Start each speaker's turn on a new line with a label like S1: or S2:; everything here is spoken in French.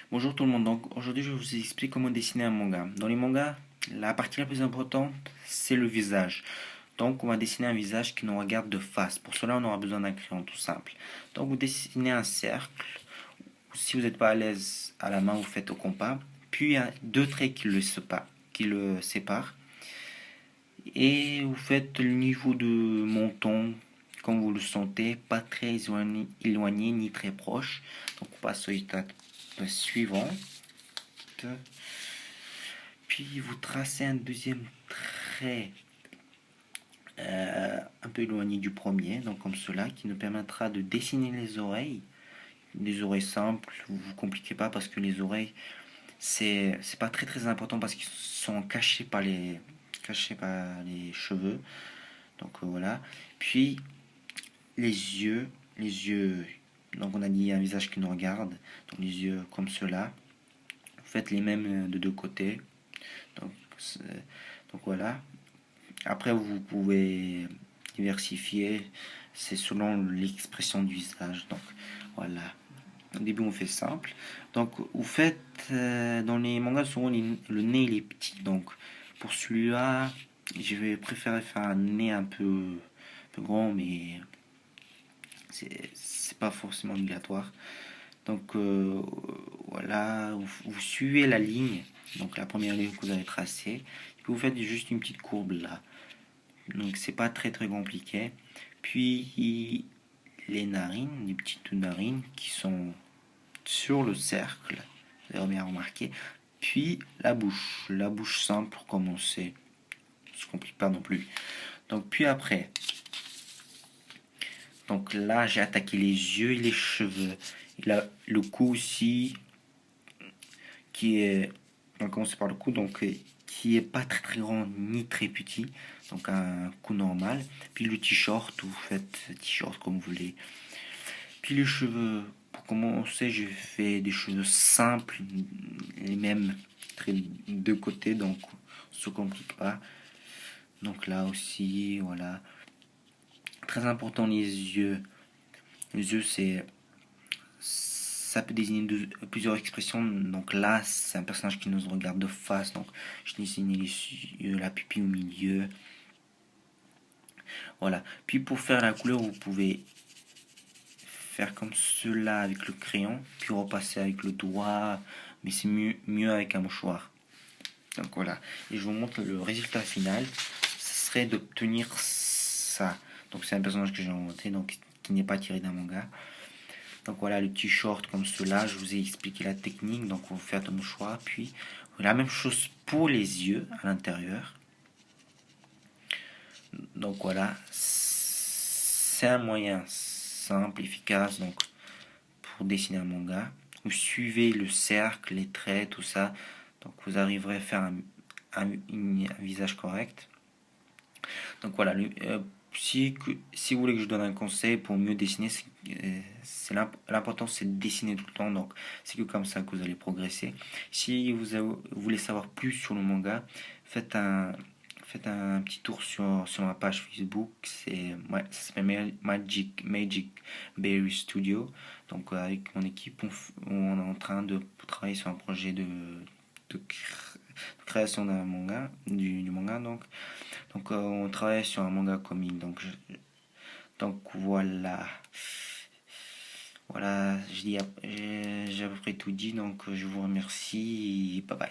S1: Bonjour tout le monde, donc aujourd'hui je vous explique comment dessiner un manga. Dans les mangas, la partie la plus importante, c'est le visage. Donc on va dessiner un visage qui nous regarde de face. Pour cela, on aura besoin d'un crayon tout simple. Donc vous dessinez un cercle. Si vous n'êtes pas à l'aise à la main, vous faites au compas. Puis il y a deux traits qui le séparent. Et vous faites le niveau de menton, comme vous le sentez, pas très éloigné ni très proche. Donc on passe au étape suivante. Puis vous tracez un deuxième trait un peu éloigné du premier, donc comme cela, qui nous permettra de dessiner les oreilles. Des oreilles simples, vous vous compliquez pas parce que les oreilles, c'est pas très très important parce qu'ils sont cachés par les cheveux. Donc voilà. Puis les yeux, donc on a dit un visage qui nous regarde, donc les yeux comme cela. Vous faites les mêmes de deux côtés. Donc, donc voilà. Après, vous pouvez diversifier, c'est selon l'expression du visage. Donc voilà. Au début, on fait simple. Donc, vous faites dans les mangas, souvent le nez il est petit. Donc, pour celui-là, je vais préférer faire un nez un peu grand, mais c'est pas forcément obligatoire. Donc, voilà, vous suivez la ligne. Donc, la première ligne que vous avez tracée. Puis, vous faites juste une petite courbe là. Donc c'est pas très très compliqué. Puis les narines, les petites narines qui sont sur le cercle, vous avez bien remarqué. Puis la bouche simple pour commencer. Ça se complique pas non plus. Donc puis après, donc là j'ai attaqué les yeux et les cheveux. Et là, le cou aussi qui est, on va commencer par le cou, donc qui est pas très très grand ni très petit, donc un cou normal. Puis le t-shirt, vous faites t-shirt comme vous voulez. Puis les cheveux, pour commencer, j'ai fait des cheveux simples, les mêmes traits de côté, donc on se complique pas. Donc là aussi, voilà. Très important les yeux. Les yeux, ça peut désigner plusieurs expressions. Donc là, c'est un personnage qui nous regarde de face. Donc je dessine les yeux, la pupille au milieu. Voilà. Puis pour faire la couleur, vous pouvez faire comme cela avec le crayon, puis repasser avec le doigt, mais c'est mieux avec un mouchoir. Donc voilà. Et je vous montre le résultat final. Ce serait d'obtenir ça. Donc c'est un personnage que j'ai inventé, donc qui n'est pas tiré d'un manga. Donc voilà le t-shirt comme cela, je vous ai expliqué la technique, donc vous faites un mouchoir, puis la même chose pour les yeux à l'intérieur. Donc voilà, c'est un moyen simple, efficace donc pour dessiner un manga. Vous suivez le cercle, les traits, tout ça, donc vous arriverez à faire un visage correct. Donc voilà, si vous voulez que je donne un conseil pour mieux dessiner, l'important c'est de dessiner tout le temps, donc c'est que comme ça que vous allez progresser. Si vous voulez savoir plus sur le manga, faites un petit tour sur ma page Facebook, ça s'appelle Magic Berry Studio. Donc avec mon équipe, on est en train de travailler sur un projet de création d'un manga, du manga donc on travaille sur un manga comique. Donc voilà. Voilà, j'ai à peu près tout dit. Donc je vous remercie. Bye bye.